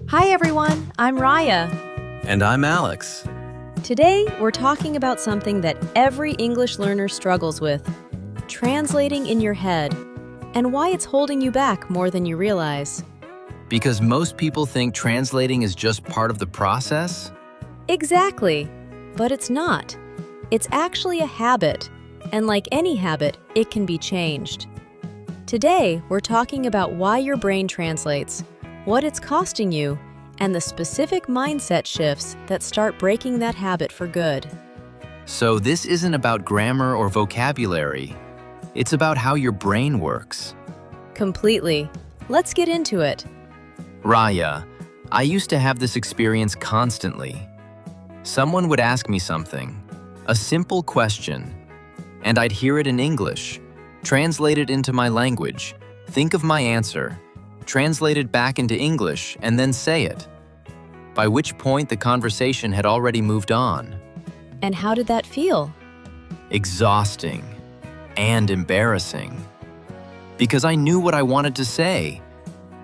Hi everyone, I'm Raya. And I'm Alex. Today, we're talking about something that every English learner struggles with, translating in your head, and why it's holding you back more than you realize. Because most people think translating is just part of the process? Exactly, but it's not. It's actually a habit, and like any habit, it can be changed. Today, we're talking about why your brain translates, what it's costing you, and the specific mindset shifts that start breaking that habit for good. So this isn't about grammar or vocabulary. It's about how your brain works. Completely. Let's get into it. Raya, I used to have this experience constantly. Someone would ask me something, a simple question, and I'd hear it in English, translate it into my language, think of my answer, translate it back into English, and then say it. By which point the conversation had already moved on. And how did that feel? Exhausting and embarrassing. Because I knew what I wanted to say.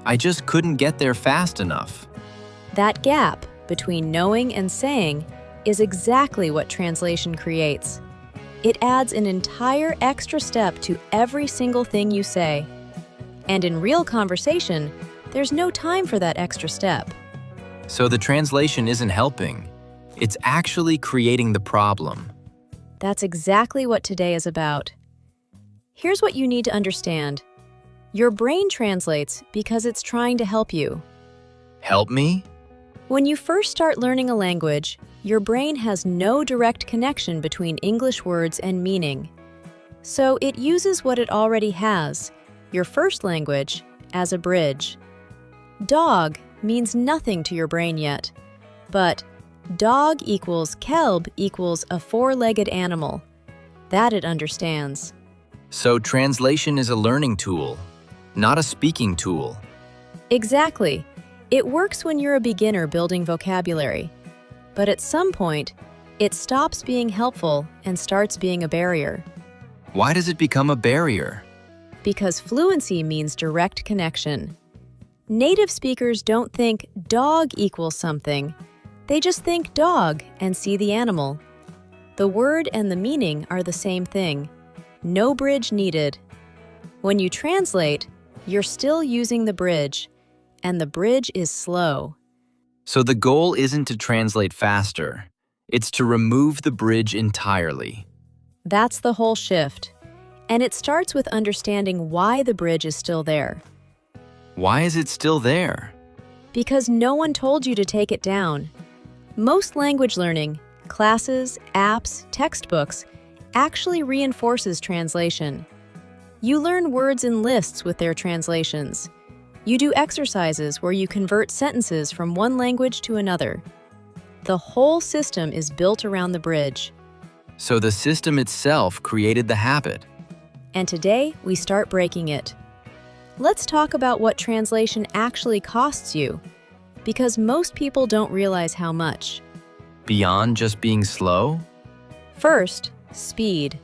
I just couldn't get there fast enough. That gap between knowing and saying is exactly what translation creates. It adds an entire extra step to every single thing you say. And in real conversation, there's no time for that extra step. So the translation isn't helping. It's actually creating the problem. That's exactly what today is about. Here's what you need to understand. Your brain translates because it's trying to help you. Help me? When you first start learning a language, your brain has no direct connection between English words and meaning. So it uses what it already has, your first language, as a bridge. Dog means nothing to your brain yet, but dog equals kelb equals a four-legged animal. That it understands. So translation is a learning tool, not a speaking tool. Exactly. It works when you're a beginner building vocabulary. But at some point, it stops being helpful and starts being a barrier. Why does it become a barrier? Because fluency means direct connection. Native speakers don't think dog equals something. They just think dog and see the animal. The word and the meaning are the same thing. No bridge needed. When you translate, you're still using the bridge, and the bridge is slow. So the goal isn't to translate faster. It's to remove the bridge entirely. That's the whole shift. And it starts with understanding why the bridge is still there. Why is it still there? Because no one told you to take it down. Most language learning, classes, apps, textbooks, actually reinforces translation. You learn words in lists with their translations. You do exercises where you convert sentences from one language to another. The whole system is built around the bridge. So the system itself created the habit. And today, we start breaking it. Let's talk about what translation actually costs you, because most people don't realize how much. Beyond just being slow? First, speed.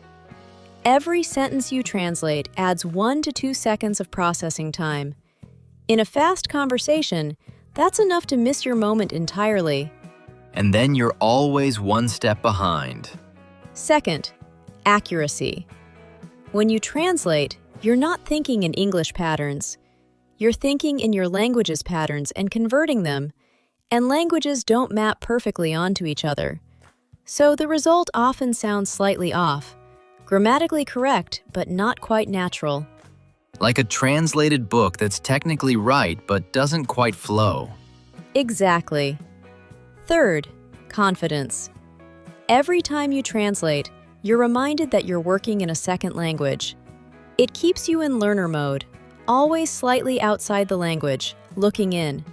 Every sentence you translate adds 1 to 2 seconds of processing time. In a fast conversation, that's enough to miss your moment entirely. And then you're always one step behind. Second, accuracy. When you translate, you're not thinking in English patterns. You're thinking in your language's patterns and converting them, and languages don't map perfectly onto each other. So the result often sounds slightly off, grammatically correct, but not quite natural. Like a translated book that's technically right but doesn't quite flow. Exactly. Third, confidence. Every time you translate, you're reminded that you're working in a second language. It keeps you in learner mode, always slightly outside the language, looking in.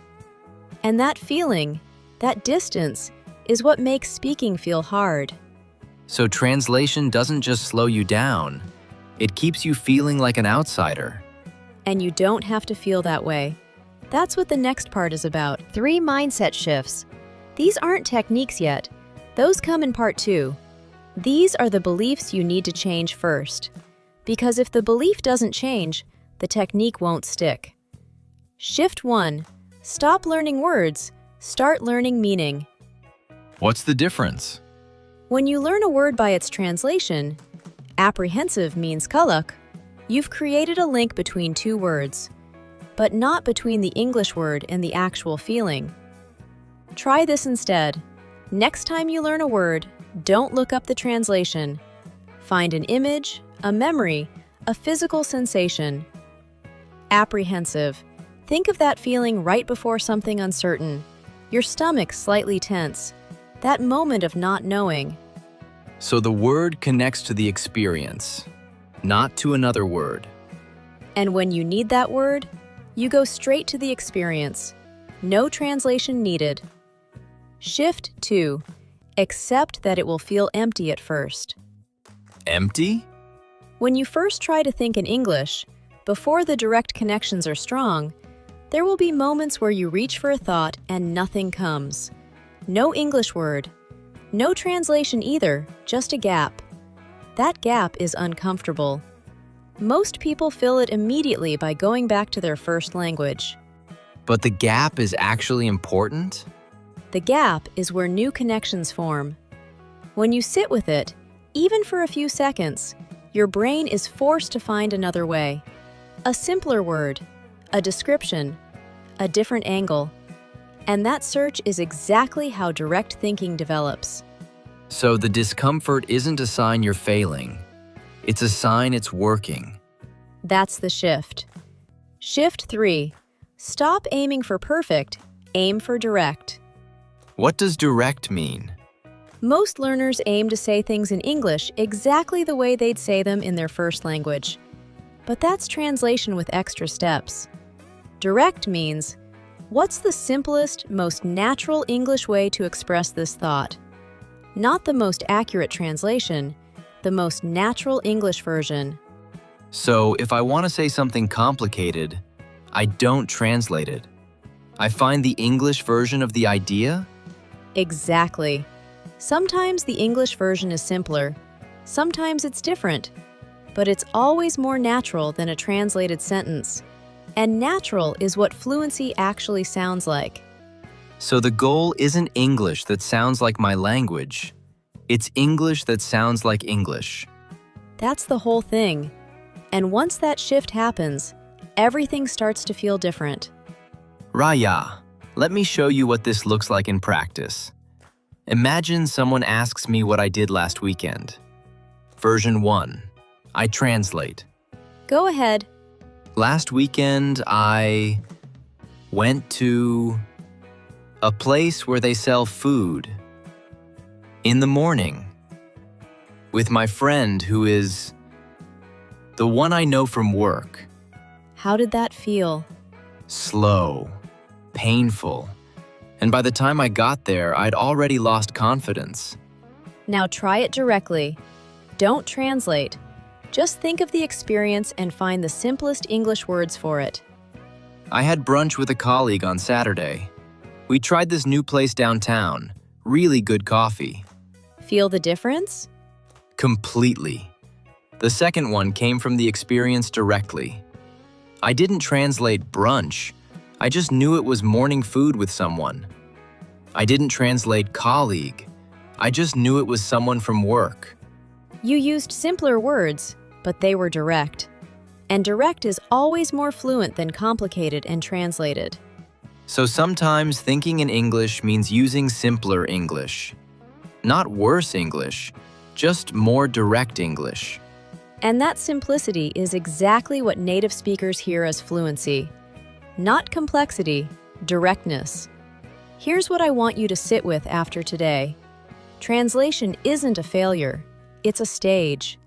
And that feeling, that distance, is what makes speaking feel hard. So translation doesn't just slow you down, it keeps you feeling like an outsider. And you don't have to feel that way. That's what the next part is about. 3 mindset shifts. These aren't techniques yet. Those come in part 2. These are the beliefs you need to change first. Because if the belief doesn't change, the technique won't stick. Shift 1. Stop learning words, start learning meaning. What's the difference? When you learn a word by its translation, apprehensive means kalak, you've created a link between two words, but not between the English word and the actual feeling. Try this instead. Next time you learn a word, don't look up the translation. Find an image, a memory, a physical sensation. Apprehensive. Think of that feeling right before something uncertain. Your stomach slightly tense. That moment of not knowing. So the word connects to the experience, not to another word. And when you need that word, you go straight to the experience. No translation needed. Shift 2. Accept that it will feel empty at first. Empty? When you first try to think in English, before the direct connections are strong, there will be moments where you reach for a thought and nothing comes. No English word. No translation either, just a gap. That gap is uncomfortable. Most people fill it immediately by going back to their first language. But the gap is actually important? The gap is where new connections form. When you sit with it, even for a few seconds, your brain is forced to find another way. A simpler word, a description, a different angle. And that search is exactly how direct thinking develops. So the discomfort isn't a sign you're failing. It's a sign it's working. That's the shift. Shift 3. Stop aiming for perfect, aim for direct. What does direct mean? Most learners aim to say things in English exactly the way they'd say them in their first language. But that's translation with extra steps. Direct means, what's the simplest, most natural English way to express this thought? Not the most accurate translation, the most natural English version. So if I want to say something complicated, I don't translate it. I find the English version of the idea? Exactly. Sometimes the English version is simpler, sometimes it's different, but it's always more natural than a translated sentence. And natural is what fluency actually sounds like. So the goal isn't English that sounds like my language. It's English that sounds like English. That's the whole thing. And once that shift happens, everything starts to feel different. Raya, let me show you what this looks like in practice. Imagine someone asks me what I did last weekend. Version 1. I translate. Go ahead. Last weekend, I went to a place where they sell food. In the morning. With my friend who is the one I know from work. How did that feel? Slow, painful, and by the time I got there, I'd already lost confidence. Now try it directly. Don't translate. Just think of the experience and find the simplest English words for it. I had brunch with a colleague on Saturday. We tried this new place downtown. Really good coffee. Feel the difference? Completely. The second one came from the experience directly. I didn't translate brunch. I just knew it was morning food with someone. I didn't translate colleague. I just knew it was someone from work. You used simpler words, but they were direct. And direct is always more fluent than complicated and translated. So sometimes thinking in English means using simpler English. Not worse English, just more direct English. And that simplicity is exactly what native speakers hear as fluency. Not complexity, directness. Here's what I want you to sit with after today. Translation isn't a failure, it's a stage.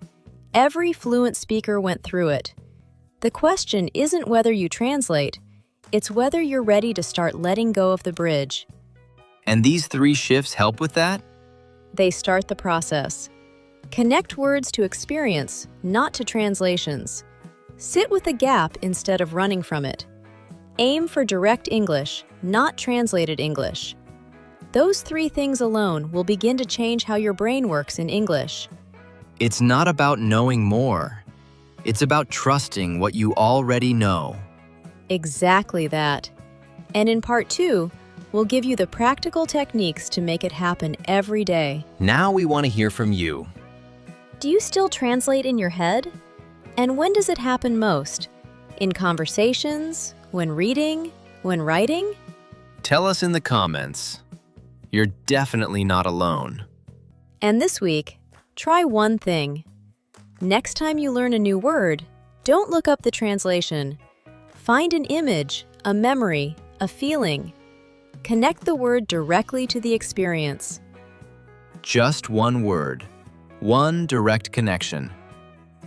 Every fluent speaker went through it. The question isn't whether you translate, it's whether you're ready to start letting go of the bridge. And these 3 shifts help with that? They start the process. Connect words to experience, not to translations. Sit with a gap instead of running from it. Aim for direct English, not translated English. Those 3 things alone will begin to change how your brain works in English. It's not about knowing more. It's about trusting what you already know. Exactly that. And in part 2, we'll give you the practical techniques to make it happen every day. Now we want to hear from you. Do you still translate in your head? And when does it happen most? In conversations? When reading? When writing? Tell us in the comments. You're definitely not alone. And this week, try one thing. Next time you learn a new word, don't look up the translation. Find an image, a memory, a feeling. Connect the word directly to the experience. Just one word, one direct connection,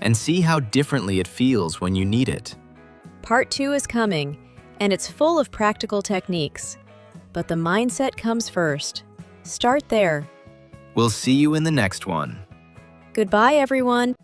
and see how differently it feels when you need it. Part 2 is coming, and it's full of practical techniques. But the mindset comes first. Start there. We'll see you in the next one. Goodbye, everyone.